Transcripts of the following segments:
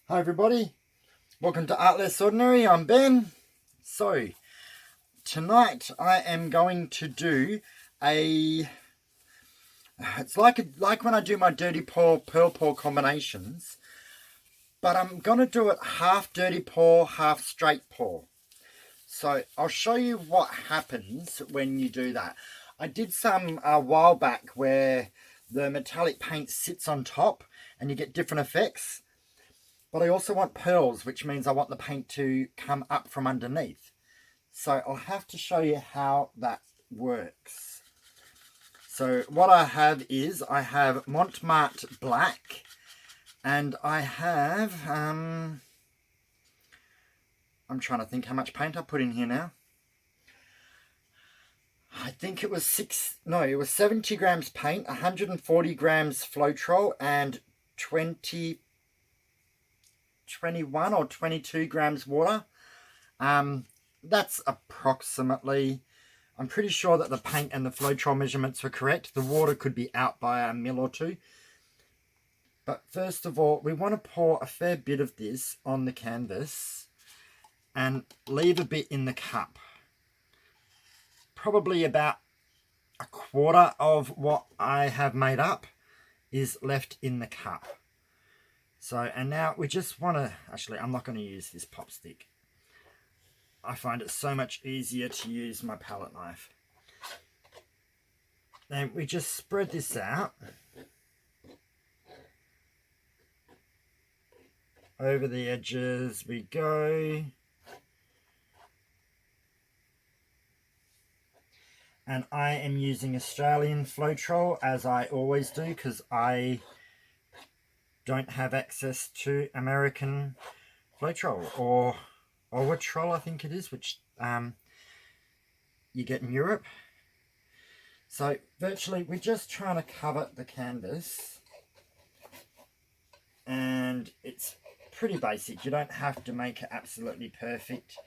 Hi everybody, welcome to Art Less Ordinary. I'm Ben. So tonight I am going to do it's like when I do my dirty pour, pearl pour combinations, but I'm going to do it half dirty pour, half straight pour. So I'll show you what happens when you do that. I did some a while back where the metallic paint sits on top and you get different effects. But I also want pearls, which means I want the paint to come up from underneath. So I'll have to show you how that works. So what I have is, I have Marte Black, and I have, I'm trying to think how much paint I put in here now. I think it was 70 grams paint, 140 grams floetrol, and 21 or 22 grams water. That's approximately, I'm pretty sure that the paint and the floetrol measurements were correct. The water could be out by a mil or two. But first of all, we want to pour a fair bit of this on the canvas and leave a bit in the cup. Probably about a quarter of what I have made up is left in the cup. So, and now we just want to, actually I'm not going to use this pop stick. I find it so much easier to use my palette knife. Then we just spread this out over the edges we go. And I am using Australian floetrol, as I always do, because I don't have access to American floetrol, or aquamarine I think it is, which you get in Europe. So virtually we're just trying to cover the canvas, and it's pretty basic. You don't have to make it absolutely perfect.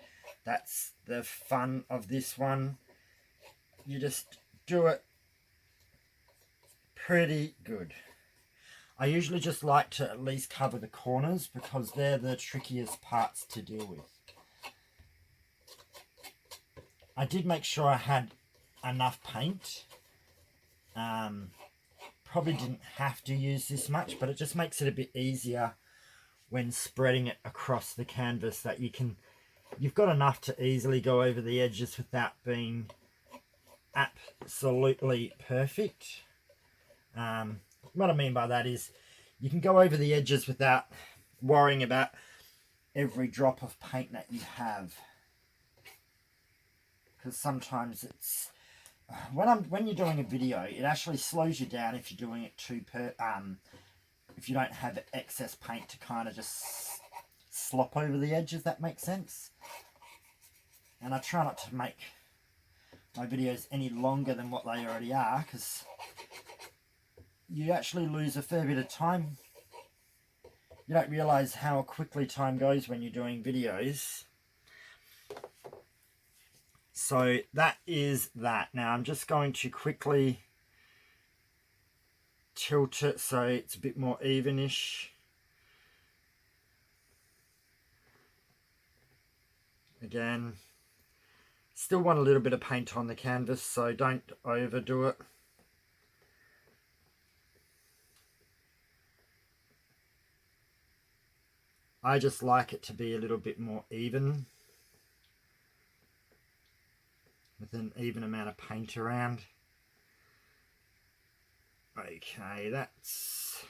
That's the fun of this one. You just do it pretty good. I usually just like to at least cover the corners because they're the trickiest parts to deal with. I did make sure I had enough paint. Probably didn't have to use this much, but it just makes it a bit easier when spreading it across the canvas, that you've got enough to easily go over the edges without being absolutely perfect. What I mean by that is you can go over the edges without worrying about every drop of paint that you have, because sometimes it's when you're doing a video, it actually slows you down if you're doing it if you don't have excess paint to kind of just slop over the edge, if that makes sense. And I try not to make my videos any longer than what they already are, because you actually lose a fair bit of time. You don't realise how quickly time goes when you're doing videos. So that is that. Now I'm just going to quickly tilt it so it's a bit more evenish. Again, still want a little bit of paint on the canvas, so don't overdo it. I just like it to be a little bit more even, with an even amount of paint around. Okay, that's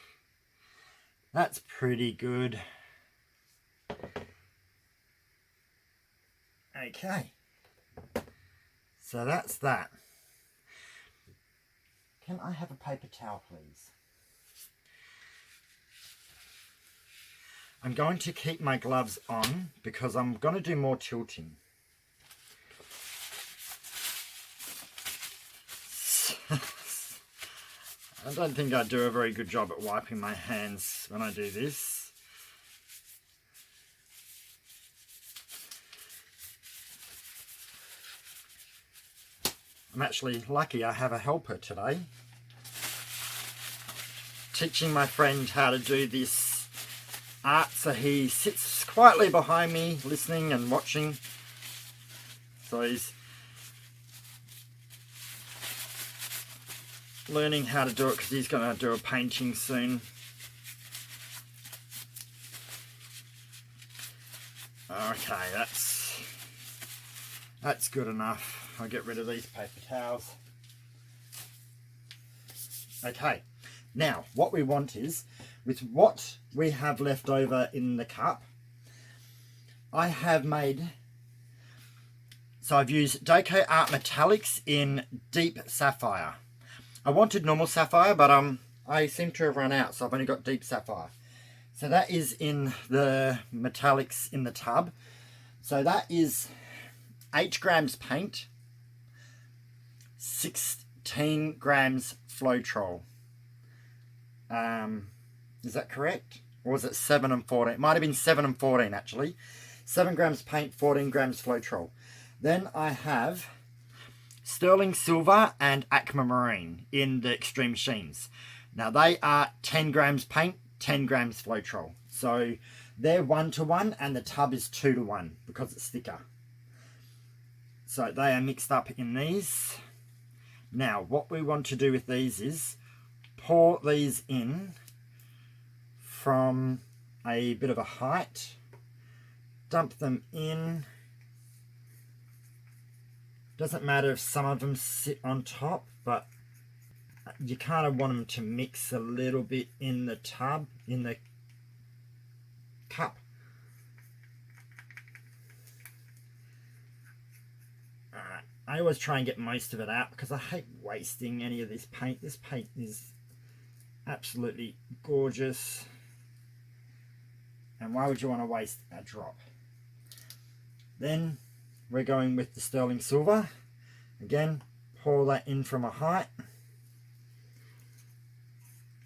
pretty good. Okay, so that's that. Can I have a paper towel, please? I'm going to keep my gloves on because I'm going to do more tilting. I don't think I do a very good job at wiping my hands when I do this. I'm actually lucky I have a helper today, teaching my friend how to do this art, so he sits quietly behind me listening and watching. So he's learning how to do it because he's going to do a painting soon. Okay, that's good enough. I'll get rid of these paper towels. Okay, now what we want is, with what we have left over in the cup, I have made, so I've used Decor Art Metallics in deep sapphire. I wanted normal sapphire, but I seem to have run out, so I've only got deep sapphire. So that is in the metallics in the tub. So that is 8 grams paint, 16 grams floetrol. Is that correct? Or was it 7 and 14? It might have been 7 and 14 actually. 7 grams paint, 14 grams floetrol. Then I have Stirling Silver and Aquamarine in the extreme sheens. Now they are 10 grams paint, 10 grams floetrol. So they're 1-to-1 and the tub is 2-to-1 because it's thicker. So they are mixed up in these. Now what we want to do with these is pour these in from a bit of a height, dump them in. Doesn't matter if some of them sit on top, but you kind of want them to mix a little bit in the tub, in the cup. Alright, I always try and get most of it out because I hate wasting any of this paint. This paint is absolutely gorgeous. And why would you want to waste a drop? Then we're going with the Stirling Silver. Again, pour that in from a height.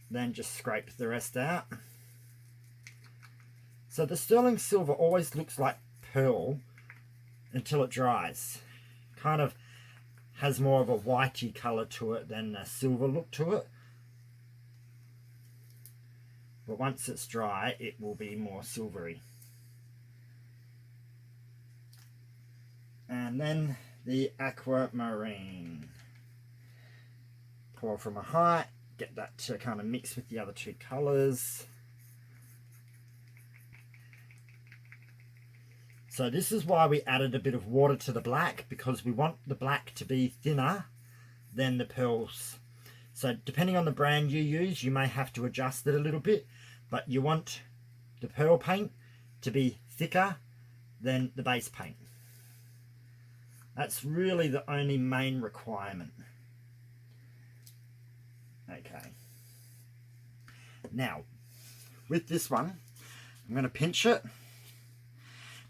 Then just scrape the rest out. So the Stirling Silver always looks like pearl until it dries. Kind of has more of a whitey colour to it than a silver look to it. But once it's dry, it will be more silvery. And then the aquamarine. Pour from a height, get that to kind of mix with the other two colours. So this is why we added a bit of water to the black, because we want the black to be thinner than the pearls. So depending on the brand you use, you may have to adjust it a little bit, but you want the pearl paint to be thicker than the base paint. That's really the only main requirement. Okay. Now, with this one, I'm going to pinch it.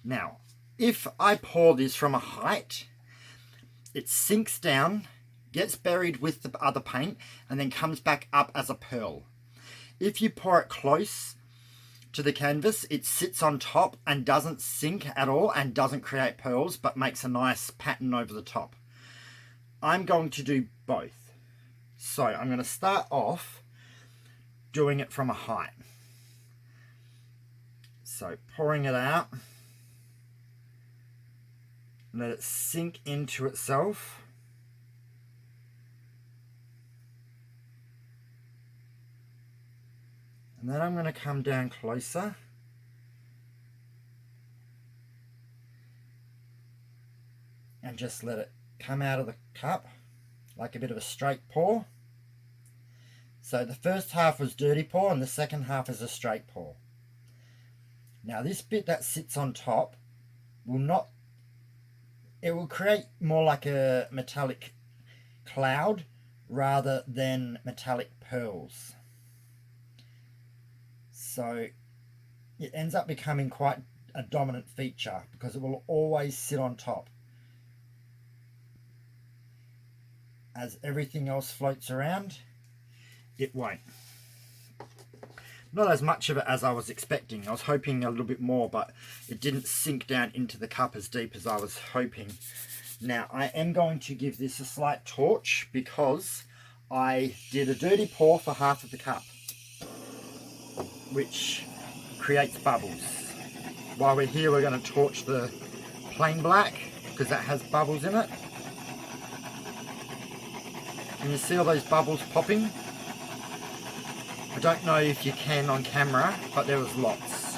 Now, if I pour this from a height, it sinks down, gets buried with the other paint, and then comes back up as a pearl. If you pour it close to the canvas, it sits on top and doesn't sink at all and doesn't create pearls, but makes a nice pattern over the top. I'm going to do both. So I'm going to start off doing it from a height. So pouring it out, let it sink into itself. And then I'm going to come down closer. And just let it come out of the cup like a bit of a straight pour. So the first half was dirty pour and the second half is a straight pour. Now this bit that sits on top will not, it will create more like a metallic cloud rather than metallic pearls. So it ends up becoming quite a dominant feature because it will always sit on top. As everything else floats around, it won't. Not as much of it as I was expecting. I was hoping a little bit more, but it didn't sink down into the cup as deep as I was hoping. Now I am going to give this a slight torch because I did a dirty pour for half of the cup, which creates bubbles. While we're here, we're going to torch the plain black because that has bubbles in it. Can you see all those bubbles popping? I don't know if you can on camera, but there was lots.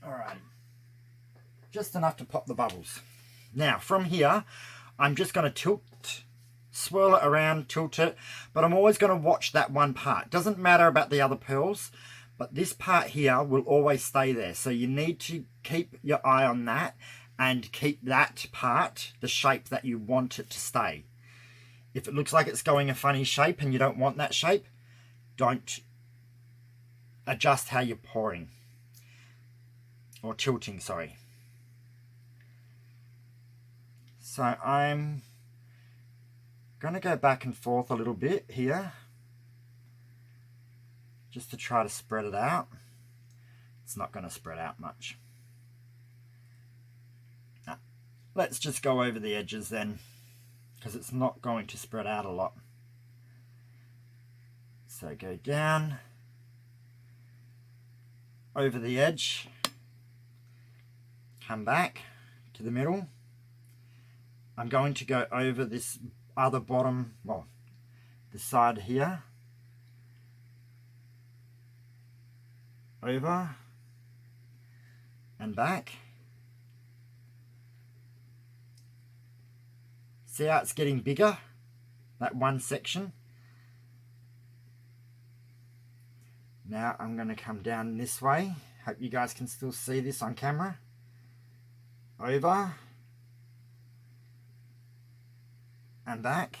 Alright, just enough to pop the bubbles. Now from here, I'm just going to swirl it around, tilt it, but I'm always going to watch that one part. Doesn't matter about the other pearls, but this part here will always stay there. So you need to keep your eye on that and keep that part the shape that you want it to stay. If it looks like it's going a funny shape and you don't want that shape, don't adjust how you're pouring. Or tilting, sorry. So I'm going to go back and forth a little bit here, just to try to spread it out. It's not going to spread out much. Now, let's just go over the edges then, because it's not going to spread out a lot. So go down, over the edge, come back to the middle. I'm going to go over this other bottom, well, the side here, over and back. See how it's getting bigger, that one section? Now I'm going to come down this way. Hope you guys can still see this on camera. Over and back.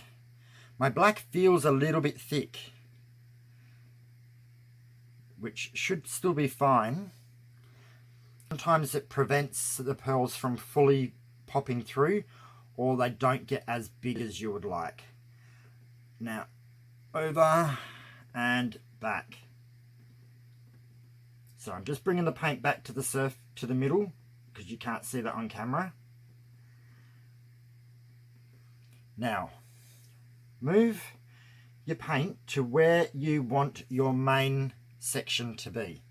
My black feels a little bit thick, which should still be fine. Sometimes it prevents the pearls from fully popping through, or they don't get as big as you would like. Now over and back. So I'm just bringing the paint back to the middle, because you can't see that on camera. Now, move your paint to where you want your main section to be.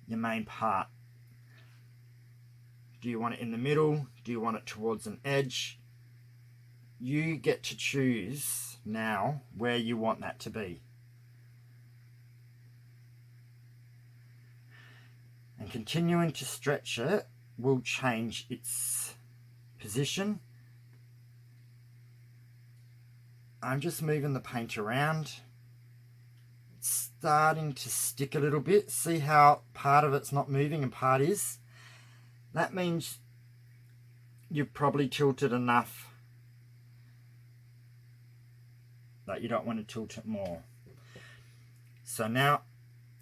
Your main part. Do you want it in the middle? Do you want it towards an edge? You get to choose now where you want that to be. And continuing to stretch it will change its position. I'm just moving the paint around. It's starting to stick a little bit. See how part of it's not moving and part is? That means you've probably tilted enough that you don't want to tilt it more. So now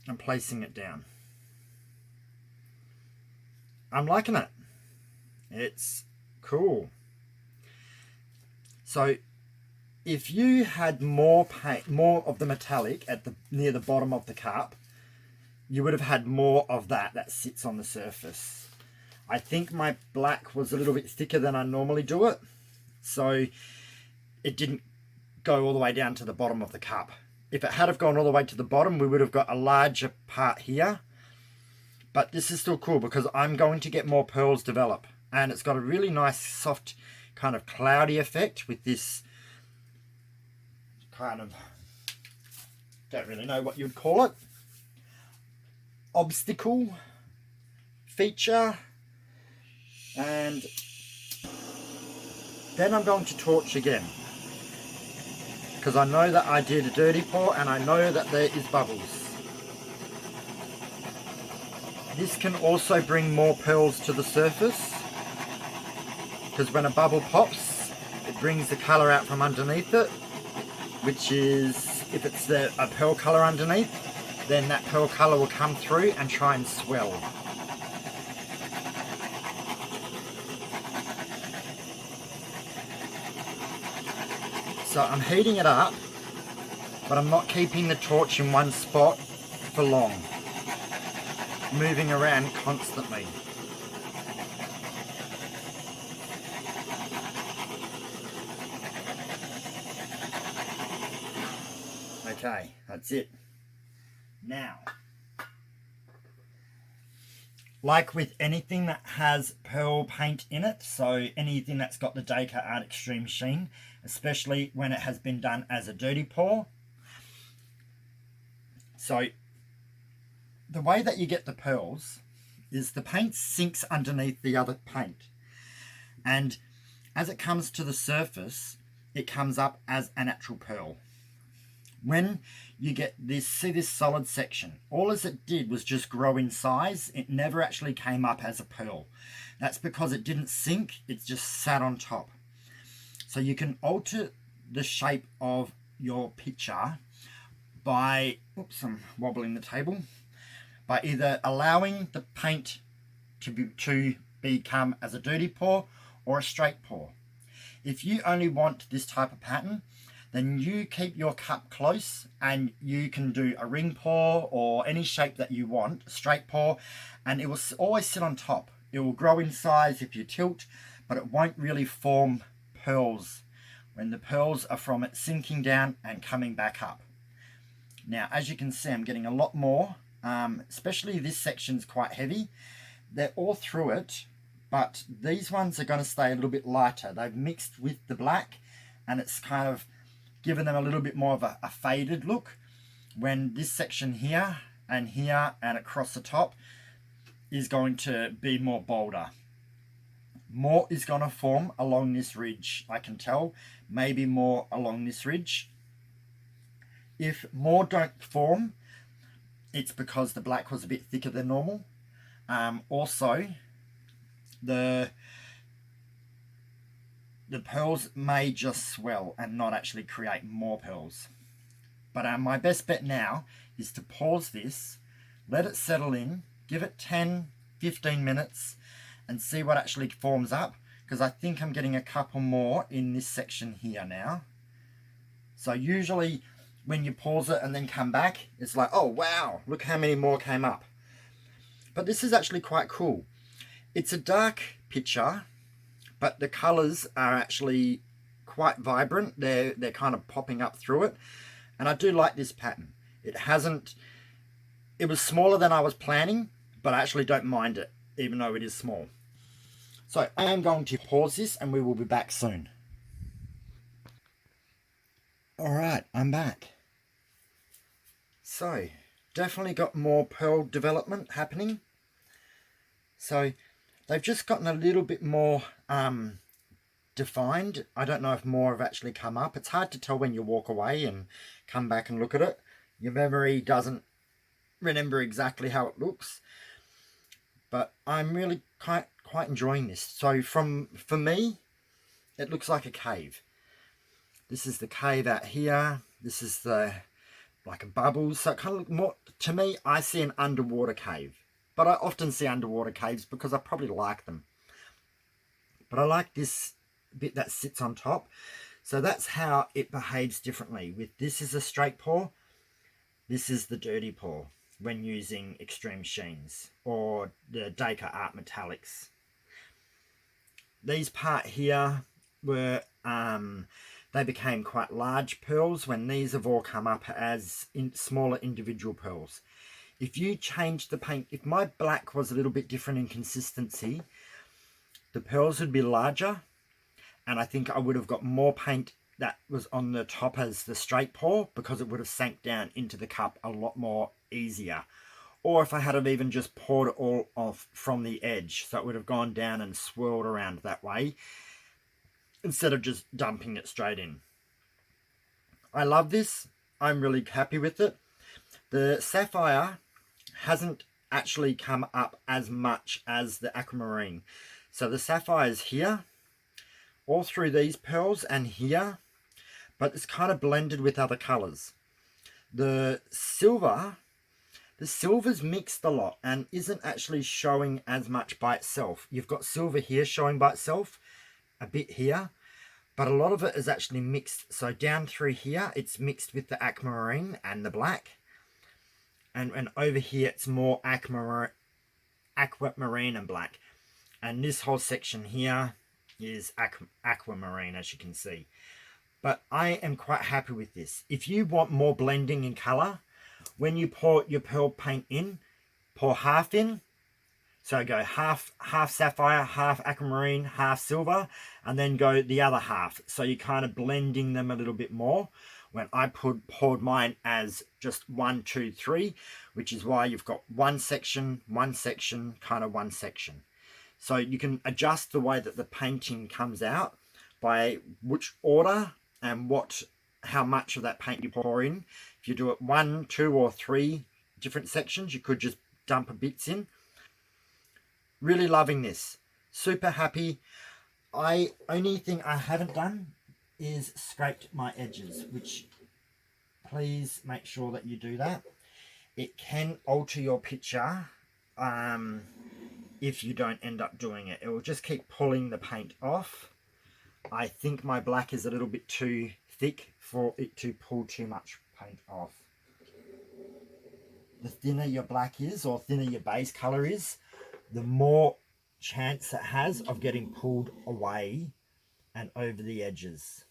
I'm placing it down. I'm liking it. It's cool. So if you had more paint, more of the metallic at near the bottom of the cup, you would have had more of that sits on the surface. I think my black was a little bit thicker than I normally do it, so it didn't go all the way down to the bottom of the cup. If it had have gone all the way to the bottom, we would have got a larger part here. But this is still cool because I'm going to get more pearls develop, and it's got a really nice soft kind of cloudy effect with this kind of, don't really know what you'd call it, obstacle feature. And then I'm going to torch again, because I know that I did a dirty pour and I know that there is bubbles. This can also bring more pearls to the surface, because when a bubble pops, it brings the colour out from underneath it, which is, if it's a pearl colour underneath, then that pearl colour will come through and try and swell. So I'm heating it up, but I'm not keeping the torch in one spot for long. Moving around constantly. Okay, that's it. Now, like with anything that has pearl paint in it, so anything that's got the Decor Extreme Sheen, especially when it has been done as a dirty pour. So the way that you get the pearls is the paint sinks underneath the other paint, and as it comes to the surface, it comes up as a natural pearl. When you get this, see this solid section, all as it did was just grow in size. It never actually came up as a pearl. That's because it didn't sink, it just sat on top. So you can alter the shape of your picture by, oops, I'm wobbling the table, by either allowing the paint to become as a dirty pour or a straight pour. If you only want this type of pattern, then you keep your cup close and you can do a ring pour or any shape that you want, a straight pour, and it will always sit on top. It will grow in size if you tilt, but it won't really form pearls when the pearls are from it sinking down and coming back up. Now, as you can see, I'm getting a lot more, especially this section's quite heavy. They're all through it, but these ones are going to stay a little bit lighter. They've mixed with the black, and it's kind of given them a little bit more of a faded look, when this section here and across the top is going to be more bolder. More is going to form along this ridge, I can tell, maybe more along this ridge. If more don't form, it's because the black was a bit thicker than normal. Also, the pearls may just swell and not actually create more pearls. But my best bet now is to pause this, let it settle in, give it 10-15 minutes and see what actually forms up, because I think I'm getting a couple more in this section here now. So usually when you pause it and then come back, it's like, oh wow, look how many more came up. But this is actually quite cool. It's a dark picture, but the colors are actually quite vibrant. They're kind of popping up through it, and I do like this pattern. It was smaller than I was planning, but I actually don't mind it, even though it is small. So I am going to pause this and we will be back soon. Alright, I'm back. So definitely got more pearl development happening. So they've just gotten a little bit more defined. I don't know if more have actually come up. It's hard to tell when you walk away and come back and look at it. Your memory doesn't remember exactly how it looks. But I'm really quite enjoying this. So for me, it looks like a cave. This is the cave out here. This is like a bubble. So it kind of look more, to me, I see an underwater cave. But I often see underwater caves because I probably like them. But I like this bit that sits on top. So that's how it behaves differently. With this is a straight pour. This is the dirty pour when using extreme sheens or the Decor Art metallics. These part here were they became quite large pearls when these have all come up as smaller individual pearls. If you change the paint, if my black was a little bit different in consistency, the pearls would be larger, and I think I would have got more paint that was on the top as the straight pour, because it would have sank down into the cup a lot more easier. Or if I had have even just poured it all off from the edge, so it would have gone down and swirled around that way, instead of just dumping it straight in. I love this. I'm really happy with it. The sapphire hasn't actually come up as much as the aquamarine. So the sapphire is here, all through these pearls and here, but it's kind of blended with other colors. The silver's mixed a lot and isn't actually showing as much by itself. You've got silver here showing by itself, a bit here, but a lot of it is actually mixed. So down through here, it's mixed with the aquamarine and the black. And over here, it's more aquamarine and black. And this whole section here is aquamarine, as you can see. But I am quite happy with this. If you want more blending in colour, when you pour your pearl paint in, pour half in. So go half sapphire, half aquamarine, half silver, and then go the other half. So you're kind of blending them a little bit more. When I poured mine as just 1, 2, 3, which is why you've got one section, kind of one section. So you can adjust the way that the painting comes out by which order and how much of that paint you pour in. If you do it 1, 2, or 3 different sections, you could just dump a bits in. Really loving this. Super happy. Only thing I haven't done is scraped my edges, which please make sure that you do that. It can alter your picture if you don't end up doing it. It will just keep pulling the paint off. I think my black is a little bit too thick for it to pull too much paint off. The thinner your black is, or thinner your base color is, the more chance it has of getting pulled away and over the edges,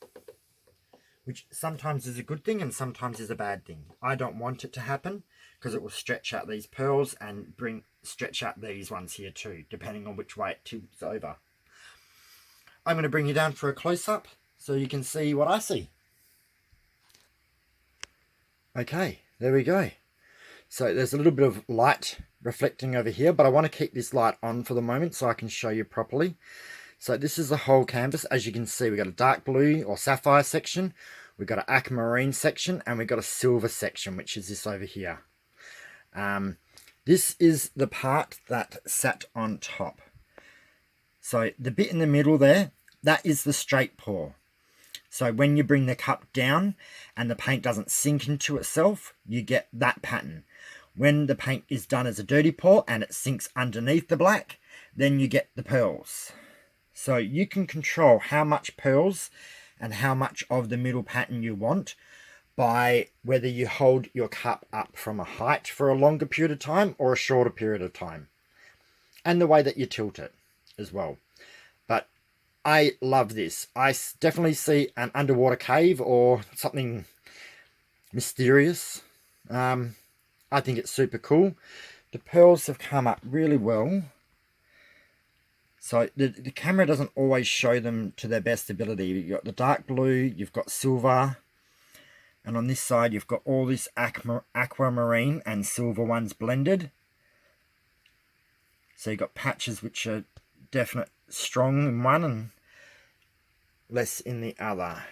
which sometimes is a good thing and sometimes is a bad thing. I don't want it to happen because it will stretch out these pearls and stretch out these ones here too, depending on which way it tilts over. I'm going to bring you down for a close-up so you can see what I see. Okay, there we go. So there's a little bit of light reflecting over here, but I want to keep this light on for the moment so I can show you properly. So this is the whole canvas. As you can see, we've got a dark blue or sapphire section, we've got an aquamarine section, and we've got a silver section, which is this over here. This is the part that sat on top. So the bit in the middle there, that is the straight pour. So when you bring the cup down and the paint doesn't sink into itself, you get that pattern. When the paint is done as a dirty pour and it sinks underneath the black, then you get the pearls. So you can control how much pearls and how much of the middle pattern you want by whether you hold your cup up from a height for a longer period of time or a shorter period of time. And the way that you tilt it as well. But I love this. I definitely see an underwater cave or something mysterious. I think it's super cool. The pearls have come up really well. So the camera doesn't always show them to their best ability. You've got the dark blue, you've got silver, and on this side you've got all this aquamarine and silver ones blended. So you've got patches which are definite strong in one and less in the other.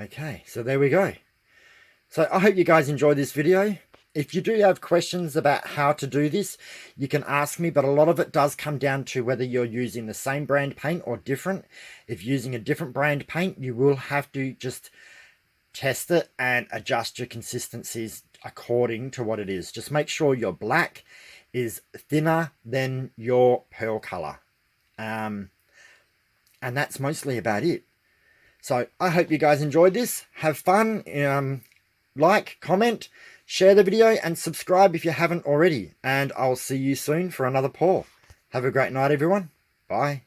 Okay, so there we go. So I hope you guys enjoyed this video. If you do have questions about how to do this, you can ask me, but a lot of it does come down to whether you're using the same brand paint or different. If you're using a different brand paint, you will have to just test it and adjust your consistencies according to what it is. Just make sure your black is thinner than your pearl color. And that's mostly about it. So I hope you guys enjoyed this. Have fun. Like, comment, share the video, and subscribe if you haven't already. And I'll see you soon for another pour. Have a great night, everyone. Bye.